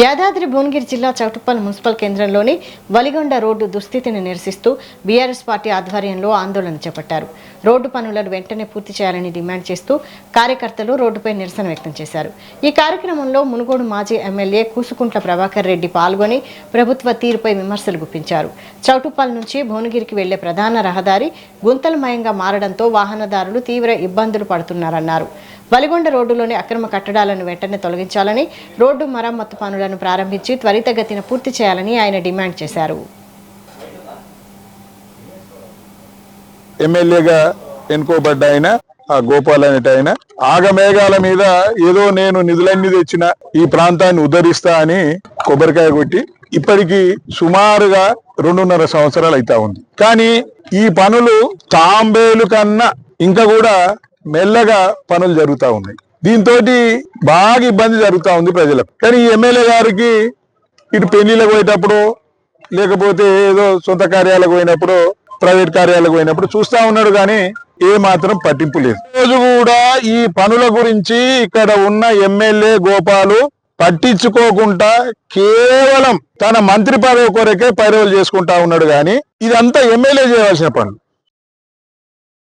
యాదాద్రి భువనగిరి జిల్లా చౌటుప్పల్ మున్సిపల్ కేంద్రంలోని వలిగొండ రోడ్డు దుస్థితిని నిరసిస్తూ బీఆర్ఎస్ పార్టీ ఆధ్వర్యంలో ఆందోళన చేపట్టారు. రోడ్డు పనులను వెంటనే పూర్తి చేయాలని డిమాండ్ చేస్తూ కార్యకర్తలు రోడ్డుపై నిరసన వ్యక్తం చేశారు. ఈ కార్యక్రమంలో మునుగోడు మాజీ ఎమ్మెల్యే కూసుకుంట్ల ప్రభాకర్ రెడ్డి పాల్గొని ప్రభుత్వ తీరుపై విమర్శలు గుప్పించారు. చౌటుప్పల్ నుంచి భువనగిరికి వెళ్లే ప్రధాన రహదారి గుంతలమయంగా మారడంతో వాహనదారులు తీవ్ర ఇబ్బందులు పడుతున్నారన్నారు. వలిగొండ రోడ్డులోని అక్రమ కట్టడాలను వెంటనే తొలగించాలని, రోడ్డు మరమ్మతు పనులను ప్రారంభించి త్వరితగతిన పూర్తి చేయాలని ఆయన డిమాండ్ చేశారు. ఎమ్మెల్యేగా ఎన్నుకోబడ్డ ఆయన ఆ గోపాల్ అనేట ఆయన ఆగమేఘాల మీద ఏదో నేను నిధులన్నీ తెచ్చిన ఈ ప్రాంతాన్ని ఉద్ధరిస్తా అని కొబ్బరికాయ కొట్టి ఇప్పటికి సుమారుగా 2.5 సంవత్సరాలు అయితా ఉంది. కానీ ఈ పనులు తాంబేలు కన్నా ఇంకా కూడా మెల్లగా పనులు జరుగుతూ ఉన్నాయి. దీంతో బాగా ఇబ్బంది జరుగుతూ ఉంది ప్రజలకు. కానీ ఈ ఎమ్మెల్యే గారికి ఇటు పెళ్లిళ్ళకు పోయేటప్పుడు, లేకపోతే ఏదో సొంత కార్యాలకు పోయినప్పుడు, ప్రైవేట్ కార్యాలకు పోయినప్పుడు చూస్తా ఉన్నాడు, కానీ ఏ మాత్రం పట్టింపు లేదు. రోజు కూడా ఈ పనుల గురించి ఇక్కడ ఉన్న ఎమ్మెల్యే గోపాలు పట్టించుకోకుండా కేవలం తన మంత్రి పదవి కొరకే పైరవులు చేసుకుంటా ఉన్నాడు. కానీ ఇదంతా ఎమ్మెల్యే చేయవలసిన పనులు.